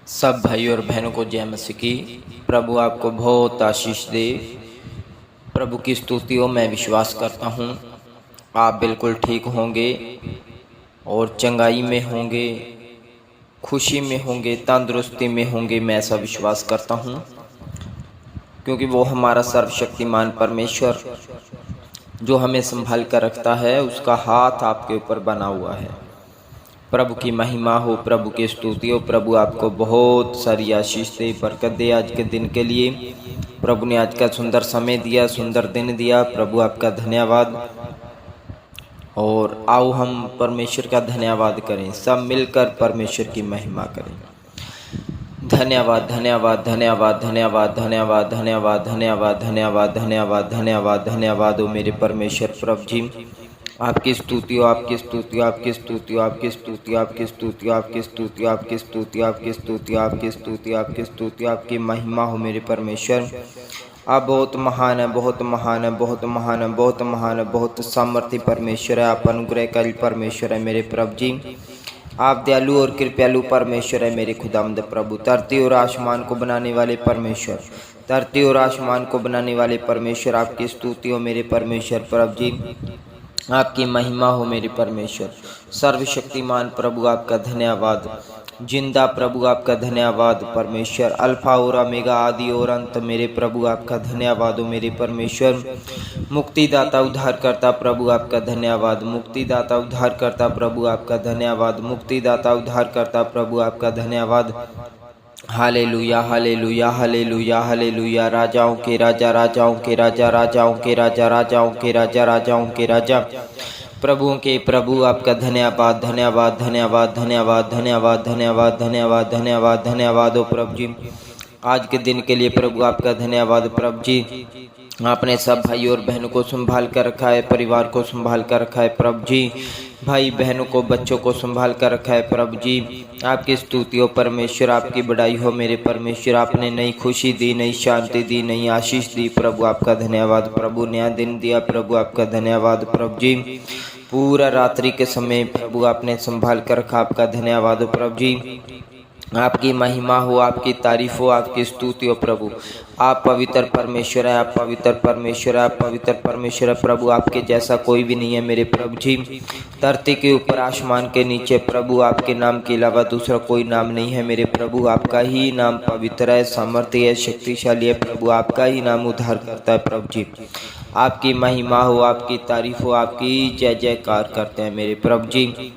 सब भाई और बहनों को जय मसीह की। प्रभु आपको बहुत आशीष दे। प्रभु की स्तुतियों में विश्वास करता हूँ आप बिल्कुल ठीक होंगे और चंगाई में होंगे, खुशी में होंगे, तंदुरुस्ती में होंगे। मैं ऐसा विश्वास करता हूँ क्योंकि वो हमारा सर्वशक्तिमान परमेश्वर जो हमें संभाल कर रखता है, उसका हाथ आपके ऊपर बना हुआ है। प्रभु की महिमा हो, प्रभु की स्तुति हो। प्रभु आपको बहुत सारी आशीष दे, बरकत दे आज के दिन के लिए। प्रभु ने आज का सुंदर समय दिया, सुंदर दिन दिया। प्रभु आपका धन्यवाद। और आओ हम परमेश्वर का धन्यवाद करें, सब मिलकर परमेश्वर की महिमा करें। धन्यवाद धन्यवाद धन्यवाद धन्यवाद धन्यवाद धन्यवाद धन्यवाद धन्यवाद धन्यवाद धन्यवाद धन्यवाद हो मेरे परमेश्वर। प्रभु जी आपकी स्तुति हो, आपकी स्तुति हो, आपकी स्तुति हो, आपकी स्तुति हो, आपकी स्तुति हो, आपकी स्तुति हो, आपकी स्तुति हो, आपकी स्तुति हो, आपकी स्तुति हो, आपकी स्तुति हो, आपकी महिमा हो मेरे परमेश्वर। आप बहुत महान है, बहुत महान है, बहुत महान है, बहुत महान है, बहुत सामर्थ्य परमेश्वर है। आप अनुग्रहकारी परमेश्वर है मेरे प्रभु जी। आप दयालु और कृपालु परमेश्वर है मेरे खुदावंद प्रभु। धरती और आसमान को बनाने वाले परमेश्वर, धरती और आसमान को बनाने वाले परमेश्वर, आपकी स्तुति हो मेरे परमेश्वर। प्रभु जी आपकी महिमा हो मेरे परमेश्वर। सर्वशक्तिमान प्रभु आपका धन्यवाद। जिंदा प्रभु आपका धन्यवाद परमेश्वर। अल्फा और ओमेगा, आदि और अंत मेरे प्रभु आपका धन्यवाद हो मेरे परमेश्वर। मुक्तिदाता उद्धारकर्ता प्रभु आपका धन्यवाद। मुक्तिदाता उद्धारकर्ता प्रभु आपका धन्यवाद। मुक्तिदाता उद्धारकर्ता प्रभु आपका धन्यवाद। Hallelujah hallelujah hallelujah hallelujah. राजाओं के राजा, राजाओं के राजा, राजाओं के राजा, राजाओं के राजा, राजाओं के राजा, प्रभुओं के प्रभु आपका धन्यवाद धन्यवाद धन्यवाद धन्यवाद धन्यवाद धन्यवाद धन्यवाद धन्यवाद धन्यवाद हो प्रभु जी आज के दिन के लिए। प्रभु आपका धन्यवाद। प्रभु जी आपने सब भाई और बहनों को संभाल कर रखा है, परिवार को संभाल कर रखा है प्रभु जी। भाई बहनों को, बच्चों को संभाल कर रखा है प्रभु जी। आपकी स्तुति हो परमेश्वर, आपकी बड़ाई हो मेरे परमेश्वर। आपने नई खुशी दी, नई शांति दी, नई आशीष दी। प्रभु आपका धन्यवाद। प्रभु नया दिन दिया, प्रभु आपका धन्यवाद। प्रभु जी पूरा रात्रि के समय प्रभु आपने संभाल कर रखा, आपका धन्यवाद हो प्रभु जी। आपकी महिमा हो, आपकी तारीफ हो, आपकी स्तुति हो प्रभु। आप पवित्र परमेश्वर है, आप पवित्र परमेश्वर है, आप पवित्र परमेश्वर है प्रभु। आपके जैसा कोई भी नहीं है मेरे प्रभु जी। धरती के ऊपर, आसमान के नीचे प्रभु आपके नाम के अलावा दूसरा कोई नाम नहीं है मेरे प्रभु। आपका ही नाम पवित्र है, सामर्थ्य है, शक्तिशाली है प्रभु। आपका ही नाम उद्धार करता है प्रभु जी। आपकी महिमा हो, आपकी तारीफ हो, आपकी जय जयकार करते हैं मेरे प्रभु जी।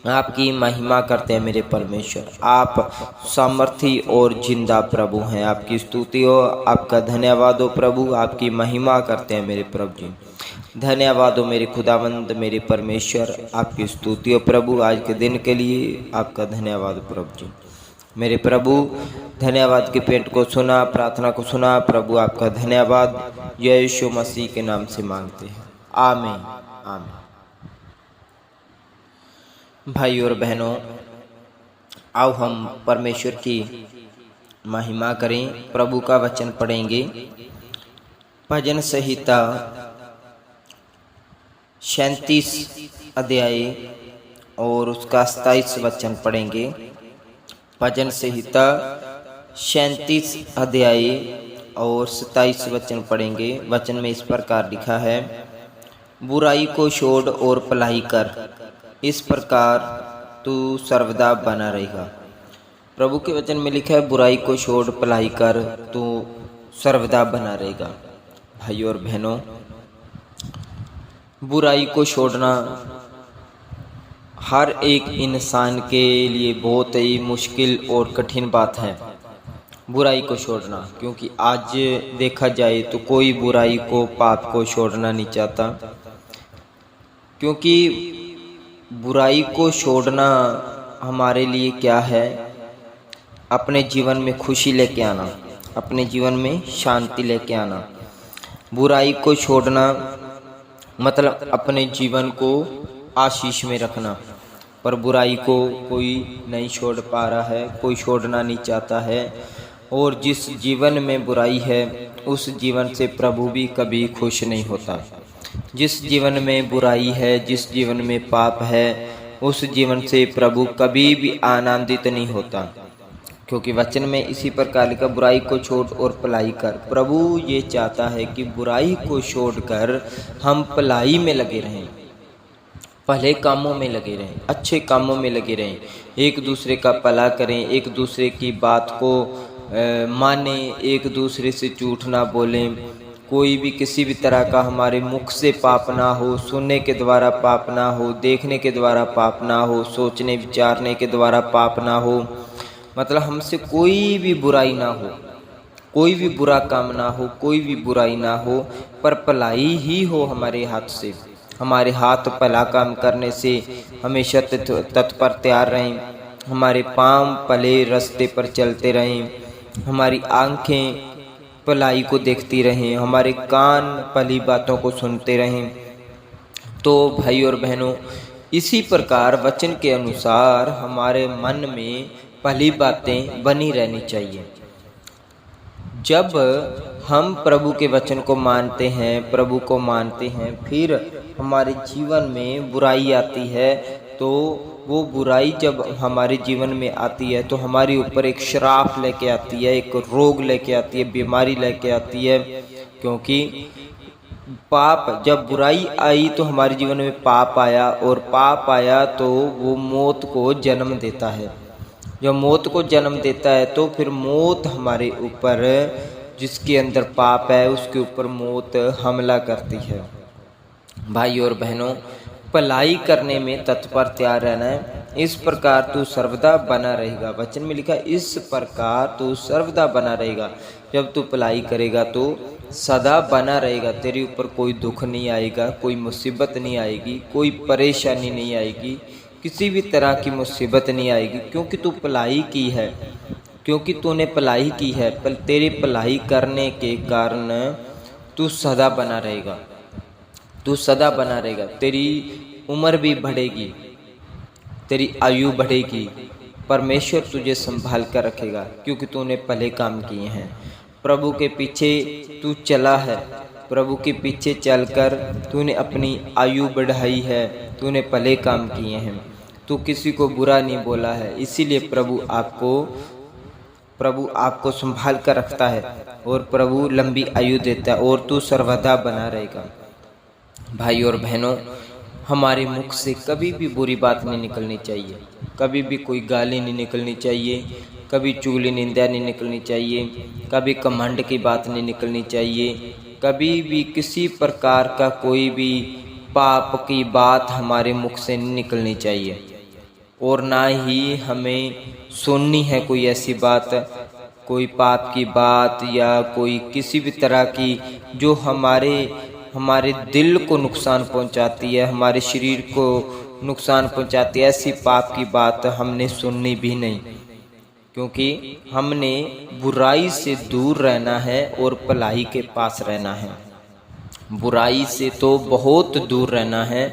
आपकी महिमा करते हैं मेरे परमेश्वर। आप सामर्थी और जिंदा प्रभु हैं। आपकी स्तुति हो, आपका धन्यवाद हो प्रभु। आपकी महिमा करते हैं मेरे प्रभु जी। धन्यवाद हो मेरे खुदावंद, मेरे परमेश्वर। आपकी स्तुति हो प्रभु आज के दिन के लिए। आपका धन्यवाद प्रभु जी। मेरे प्रभु धन्यवाद के पेंट को सुना, प्रार्थना को सुना प्रभु। आपका धन्यवाद। यीशु मसीह के नाम से मांगते हैं, आमीन आमीन। भाई और बहनों, आओ हम परमेश्वर की महिमा करें। प्रभु का वचन पढ़ेंगे। भजन संहिता 37 अध्याय और उसका 27 वचन पढ़ेंगे। भजन संहिता 37 अध्याय और 27 वचन पढ़ेंगे। वचन में इस प्रकार लिखा है, बुराई को छोड़ और भलाई कर, इस प्रकार तू सर्वदा बना रहेगा। प्रभु के वचन में लिखा है, बुराई को छोड़ भलाई कर, तू सर्वदा बना रहेगा। भाई और बहनों, बुराई को छोड़ना हर एक इंसान के लिए बहुत ही मुश्किल और कठिन बात है, बुराई को छोड़ना। क्योंकि आज देखा जाए तो कोई बुराई को, पाप को छोड़ना नहीं चाहता। क्योंकि बुराई को छोड़ना हमारे लिए क्या है? अपने जीवन में खुशी लेके आना, अपने जीवन में शांति लेके आना। बुराई को छोड़ना मतलब अपने जीवन को आशीष में रखना। पर बुराई को कोई नहीं छोड़ पा रहा है, कोई छोड़ना नहीं चाहता है। और जिस जीवन में बुराई है उस जीवन से प्रभु भी कभी खुश नहीं होता। जिस जीवन में बुराई है, जिस जीवन में पाप है, उस जीवन से प्रभु कभी भी आनंदित नहीं होता। क्योंकि वचन में इसी प्रकार लिखा, बुराई को छोड़ और भलाई कर। प्रभु ये चाहता है कि बुराई को छोड़कर हम भलाई में लगे रहें, भले कामों में लगे रहें, अच्छे कामों में लगे रहें, एक दूसरे का भला करें, एक दूसरे की बात को माने, एक दूसरे से झूठ ना बोलें, कोई भी किसी भी तरह का हमारे मुख से पाप ना हो, सुनने के द्वारा पाप ना हो, देखने के द्वारा पाप ना हो, सोचने विचारने के द्वारा पाप ना हो, मतलब हमसे कोई भी बुराई ना हो, कोई भी बुरा काम ना हो, कोई भी बुराई ना हो, पर भलाई ही हो हमारे हाथ से। हमारे हाथ भला काम करने से हमेशा तत्पर तैयार रहें, हमारे पाँव भले रास्ते पर चलते रहें, हमारी आंखें भलाई को देखती रहें, हमारे कान भली बातों को सुनते रहें। तो भाई और बहनों, इसी प्रकार वचन के अनुसार हमारे मन में भली बातें बनी रहनी चाहिए। जब हम प्रभु के वचन को मानते हैं, प्रभु को मानते हैं, फिर हमारे जीवन में बुराई आती है, तो वो बुराई जब हमारे जीवन में आती है तो हमारे ऊपर एक श्राप लेके आती है, एक रोग लेके आती है, बीमारी लेके आती है। क्योंकि पाप, जब बुराई आई तो हमारे जीवन में पाप आया, और पाप आया तो वो मौत को जन्म देता है। जब मौत को जन्म देता है तो फिर मौत हमारे ऊपर, जिसके अंदर पाप है उसके ऊपर मौत हमला करती है। भाई और बहनों, भलाई करने में तत्पर तैयार रहना है। इस प्रकार तू सर्वदा बना रहेगा। वचन में लिखा, इस प्रकार तू सर्वदा बना रहेगा। जब तू भलाई करेगा तो सदा बना रहेगा, तेरे ऊपर कोई दुख नहीं आएगा, कोई मुसीबत नहीं आएगी, कोई परेशानी नहीं आएगी, किसी भी तरह की मुसीबत नहीं आएगी, क्योंकि तू भलाई की है, क्योंकि तूने भलाई की है। पर तेरी भलाई करने के कारण तू सदा बना रहेगा, तू सदा बना रहेगा। तेरी उम्र भी बढ़ेगी, तेरी आयु बढ़ेगी, परमेश्वर तुझे संभाल कर रखेगा, क्योंकि तूने भले काम किए हैं। प्रभु के पीछे तू चला है, प्रभु के पीछे चलकर तूने अपनी आयु बढ़ाई है, तूने भले काम किए हैं, तू किसी को बुरा नहीं बोला है। इसीलिए प्रभु आपको संभाल कर रखता है, और प्रभु लंबी आयु देता है, और तू सर्वदा बना रहेगा। भाई और बहनों, हमारे मुख से कभी भी बुरी बात नहीं निकलनी चाहिए, कभी भी कोई गाली नहीं निकलनी चाहिए, कभी चुगली निंदा नहीं निकलनी चाहिए, कभी कमंड की बात नहीं निकलनी चाहिए, कभी भी किसी प्रकार का कोई भी पाप की बात हमारे मुख से नहीं निकलनी चाहिए। और ना ही हमें सुननी है कोई ऐसी बात, कोई पाप की बात, या कोई किसी भी तरह की जो हमारे दिल को नुकसान पहुंचाती है, हमारे शरीर को नुकसान पहुंचाती है, ऐसी पाप की बात हमने सुननी भी नहीं। क्योंकि हमने बुराई से दूर रहना है और भलाई के पास रहना है। बुराई से तो बहुत दूर रहना है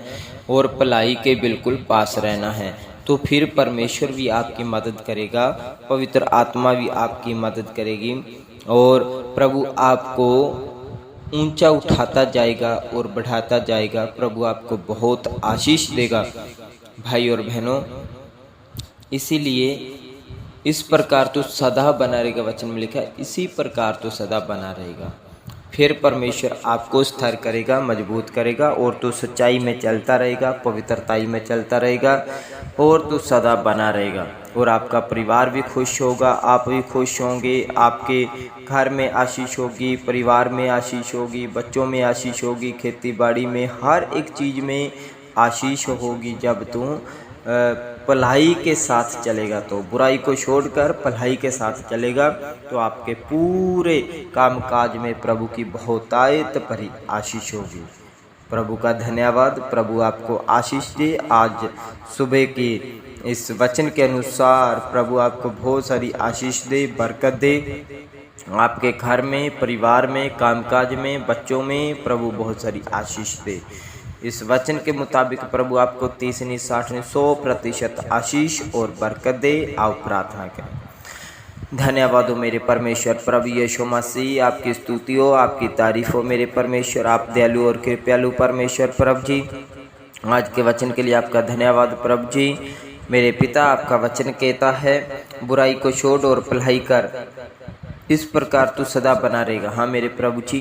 और भलाई के बिल्कुल पास रहना है। तो फिर परमेश्वर भी आपकी मदद करेगा, पवित्र आत्मा भी आपकी मदद करेगी, और प्रभु आपको ऊंचा उठाता जाएगा और बढ़ाता जाएगा। प्रभु आपको बहुत आशीष देगा। भाई और बहनों, इसीलिए इस प्रकार तो सदा बना रहेगा। वचन में लिखा है, इसी प्रकार तो सदा बना रहेगा। फिर परमेश्वर आपको स्थिर करेगा, मजबूत करेगा, और तो सच्चाई में चलता रहेगा, पवित्रताई में चलता रहेगा, और तो सदा बना रहेगा। और आपका परिवार भी खुश होगा, आप भी खुश होंगे, आपके घर में आशीष होगी, परिवार में आशीष होगी, बच्चों में आशीष होगी, खेती बाड़ी में, हर एक चीज़ में आशीष होगी। जब तू भलाई के साथ चलेगा, तो बुराई को छोड़कर भलाई के साथ चलेगा, तो आपके पूरे कामकाज में प्रभु की बहुतायत भरी आशीष होगी। प्रभु का धन्यवाद। प्रभु आपको आशीष दे। आज सुबह के इस वचन के अनुसार प्रभु आपको बहुत सारी आशीष दे, बरकत दे। आपके घर में, परिवार में, कामकाज में, बच्चों में प्रभु बहुत सारी आशीष दे। इस वचन के मुताबिक प्रभु आपको 30, 60, 100% आशीष और बरकत दे। आओ प्रार्थना करें। धन्यवाद हो मेरे परमेश्वर, प्रभु यीशु मसीह, आपकी स्तुति हो, आपकी तारीफ हो मेरे परमेश्वर। आप दयालु और कृपालु परमेश्वर प्रभु जी, आज के वचन के लिए आपका धन्यवाद प्रभु जी। मेरे पिता, आपका वचन कहता है बुराई को छोड़ और भलाई कर, इस प्रकार तू सदा बना रहेगा। हाँ मेरे प्रभु जी,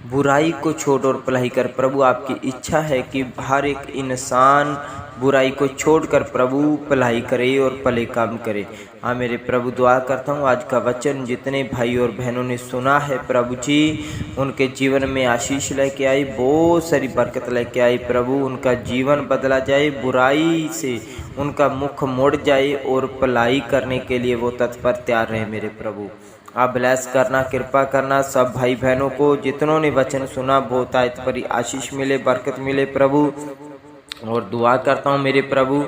बुराई को छोड़ और भलाई कर। प्रभु आपकी इच्छा है कि हर एक इंसान बुराई को छोड़कर प्रभु भलाई करे और भले काम करे। हाँ मेरे प्रभु, दुआ करता हूँ आज का वचन जितने भाई और बहनों ने सुना है प्रभु जी, उनके जीवन में आशीष लेके आई, बहुत सारी बरकत लेके आई। प्रभु उनका जीवन बदला जाए, बुराई से उनका मुख मुड़ जाए और भलाई करने के लिए वो तत्पर तैयार रहे। मेरे प्रभु आप ब्लेस करना, कृपा करना सब भाई बहनों को, जितनों ने वचन सुना बहुत आयत पर आशीष मिले, बरकत मिले प्रभु। और दुआ करता हूँ मेरे प्रभु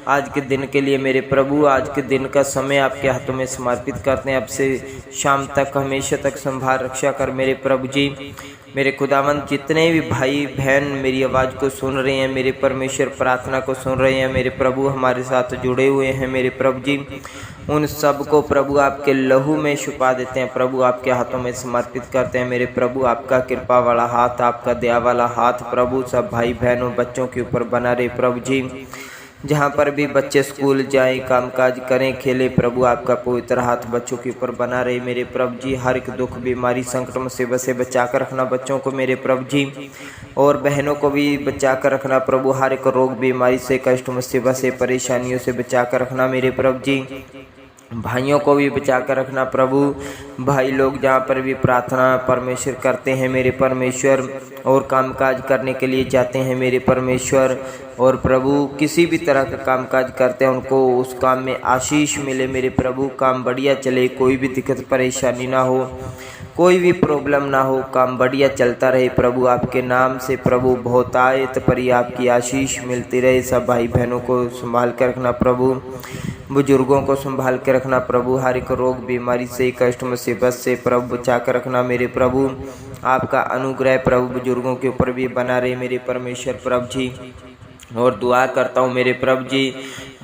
आज के दिन के लिए। मेरे प्रभु आज के दिन का समय आपके हाथों में समर्पित करते हैं। अब से शाम तक हमेशा तक संभाल रक्षा कर मेरे प्रभु जी। मेरे खुदावंद जितने भी भाई बहन मेरी आवाज़ को सुन रहे हैं, मेरे परमेश्वर प्रार्थना को सुन रहे हैं, मेरे प्रभु हमारे साथ जुड़े हुए हैं मेरे प्रभु जी, उन सब को प्रभु आपके लहू में छुपा देते हैं। प्रभु आपके हाथों में समर्पित करते हैं मेरे प्रभु। आपका कृपा वाला हाथ, आपका दया वाला हाथ प्रभु सब भाई बहनों बच्चों के ऊपर बना रहे प्रभु जी। जहाँ पर भी बच्चे स्कूल जाएं, कामकाज करें, खेलें, प्रभु आपका पवित्र हाथ बच्चों के ऊपर बना रहे मेरे प्रभु जी। हर एक दुख बीमारी संकट मुसीबत से बचा कर रखना बच्चों को मेरे प्रभु जी, और बहनों को भी बचा कर रखना प्रभु। हर एक रोग बीमारी से, कष्ट मुसीबत से, परेशानियों से बचा कर रखना मेरे प्रभु जी। भाइयों को भी बचा कर रखना प्रभु। भाई लोग जहाँ पर भी प्रार्थना परमेश्वर करते हैं मेरे परमेश्वर, और कामकाज करने के लिए जाते हैं मेरे परमेश्वर, और प्रभु किसी भी तरह का कामकाज करते हैं उनको उस काम में आशीष मिले मेरे प्रभु। काम बढ़िया चले, कोई भी दिक्कत परेशानी ना हो, कोई भी प्रॉब्लम ना हो, काम बढ़िया चलता रहे प्रभु आपके नाम से। प्रभु बहुत आयत पर आपकी आशीष मिलती रहे। सब भाई बहनों को संभाल कर रखना प्रभु, बुजुर्गों को संभाल के रखना प्रभु। हर एक रोग बीमारी से, कष्ट मुसीबत से प्रभु बचा कर रखना मेरे प्रभु। आपका अनुग्रह प्रभु बुजुर्गों के ऊपर भी बना रहे मेरे परमेश्वर प्रभु जी। और दुआ करता हूँ मेरे प्रभु जी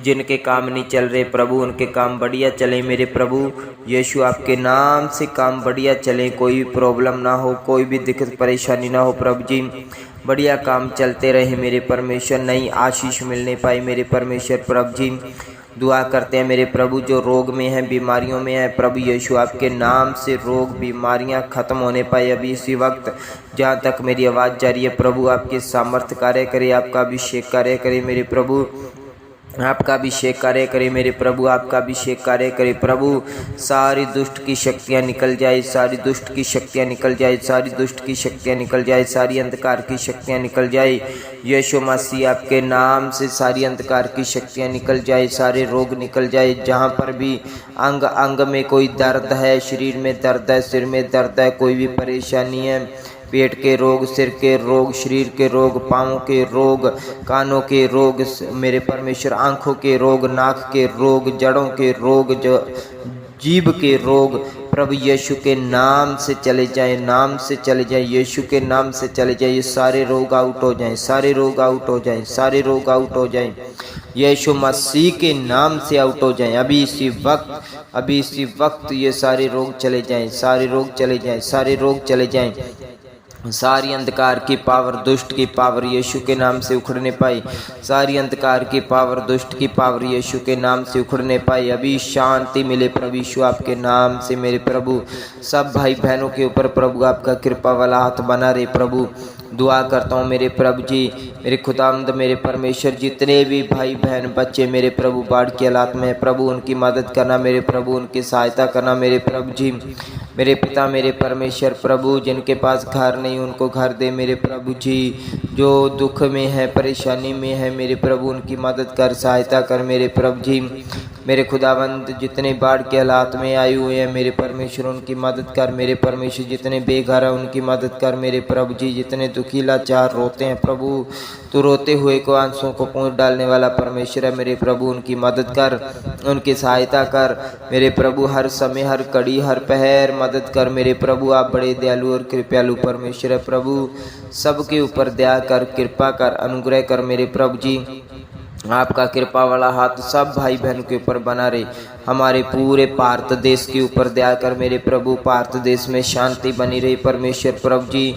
जिनके काम नहीं चल रहे प्रभु उनके काम बढ़िया चले मेरे प्रभु। यीशु आपके नाम से काम बढ़िया चले, कोई भी प्रॉब्लम ना हो, कोई भी दिक्कत परेशानी ना हो प्रभु जी। बढ़िया काम चलते रहे मेरे परमेश्वर, नई आशीष मिलने पाए मेरे परमेश्वर प्रभु जी। दुआ करते हैं मेरे प्रभु जो रोग में है, बीमारियों में है प्रभु यीशु आपके नाम से रोग बीमारियां खत्म होने पाए अभी इसी वक्त। जहाँ तक मेरी आवाज़ जारी है प्रभु आपके सामर्थ्य कार्य करे, आपका अभिषेक कार्य करे मेरे प्रभु, आपका अभिषेक कार्य करे मेरे प्रभु, आपका अभिषेक कार्य करे प्रभु। सारी दुष्ट की शक्तियाँ निकल जाए, सारी दुष्ट की शक्तियाँ निकल जाए, सारी दुष्ट की शक्तियाँ निकल जाए, सारी अंधकार की शक्तियाँ निकल जाए यीशु मसीह आपके नाम से। सारी अंधकार की शक्तियाँ निकल जाए, सारे रोग निकल जाए। जहाँ पर भी अंग अंग में कोई दर्द है, शरीर में दर्द है, सिर में दर्द है, कोई भी परेशानी है, पेट के रोग, सिर के रोग, शरीर के रोग, पाँवों के रोग, कानों के रोग मेरे परमेश्वर, आँखों के रोग, नाक के रोग, जड़ों के रोग, जो जीभ के रोग प्रभु यीशु के नाम से चले जाएं, नाम से चले जाएं, यीशु के नाम से चले जाएं। ये सारे रोग आउट हो जाएं, सारे रोग आउट हो जाएं, सारे रोग आउट हो जाएं, यीशु मसीह के नाम से आउट हो जाएं। अभी इसी वक्त ये सारे रोग चले जाएं, सारे रोग चले जाएं, सारे रोग चले जाएं। सारी अंधकार की पावर, दुष्ट की पावर यीशु के नाम से उखड़ने पाई। सारी अंधकार की पावर, दुष्ट की पावर यीशु के नाम से उखड़ने पाई। अभी शांति मिले प्रभु यीशु आपके नाम से मेरे प्रभु। सब भाई बहनों के ऊपर प्रभु आपका कृपा वाला हाथ बना रहे प्रभु। दुआ करता हूँ मेरे प्रभु जी, मेरे खुदावंद मेरे परमेश्वर, जितने भी भाई बहन बच्चे मेरे प्रभु बाढ़ के हालात में है प्रभु उनकी मदद करना मेरे प्रभु, उनकी सहायता करना मेरे प्रभु जी। मेरे पिता मेरे परमेश्वर प्रभु, जिनके पास घर नहीं उनको घर दे मेरे प्रभु जी। जो दुख में है, परेशानी में है मेरे प्रभु उनकी मदद कर, सहायता कर मेरे प्रभु जी। मेरे खुदावंद जितने बाढ़ के हालात में आए हुए हैं मेरे परमेश्वर उनकी मदद कर मेरे परमेश्वर। जितने बेघर हैं उनकी मदद कर मेरे प्रभु जी। जितने दुखी लाचार रोते हैं प्रभु, तो रोते हुए को आंसुओं को पोंछ डालने वाला परमेश्वर है मेरे प्रभु, उनकी मदद कर, उनकी सहायता कर मेरे प्रभु। हर समय, हर कड़ी, हर पहर मदद कर मेरे प्रभु। आप बड़े दयालु और कृपालु परमेश्वर है प्रभु। सबके ऊपर दया कर, कृपा कर, अनुग्रह कर मेरे प्रभु जी। आपका कृपा वाला हाथ सब भाई बहन के ऊपर बना रहे। हमारे पूरे भारत देश के ऊपर दया कर मेरे प्रभु। भारत देश में शांति बनी रही परमेश्वर प्रभु जी।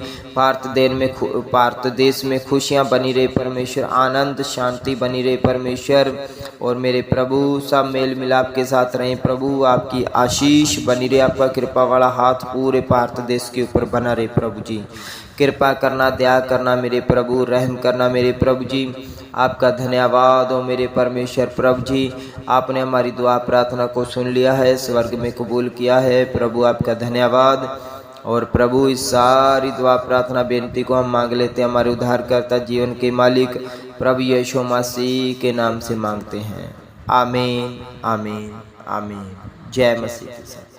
भारत देश में खुशियाँ बनी रही परमेश्वर, आनंद शांति बनी रही परमेश्वर। और मेरे प्रभु सब मेल मिलाप के साथ रहें प्रभु। आपकी आशीष बनी रहे, आपका कृपा वाला हाथ पूरे भारत देश के ऊपर बना रहे प्रभु जी। कृपा करना, दया करना मेरे प्रभु, रहम करना मेरे प्रभु जी। आपका धन्यवाद हो मेरे परमेश्वर प्रभु जी। आपने हमारी दुआ प्रार्थना को सुन लिया है, स्वर्ग में कबूल किया है प्रभु, आपका धन्यवाद। और प्रभु इस सारी दुआ प्रार्थना बेनती को हम मांग लेते हैं हमारे उद्धारकर्ता जीवन के मालिक प्रभु यीशु मसीह के नाम से मांगते हैं। आमीन आमीन आमीन। जय मसीह।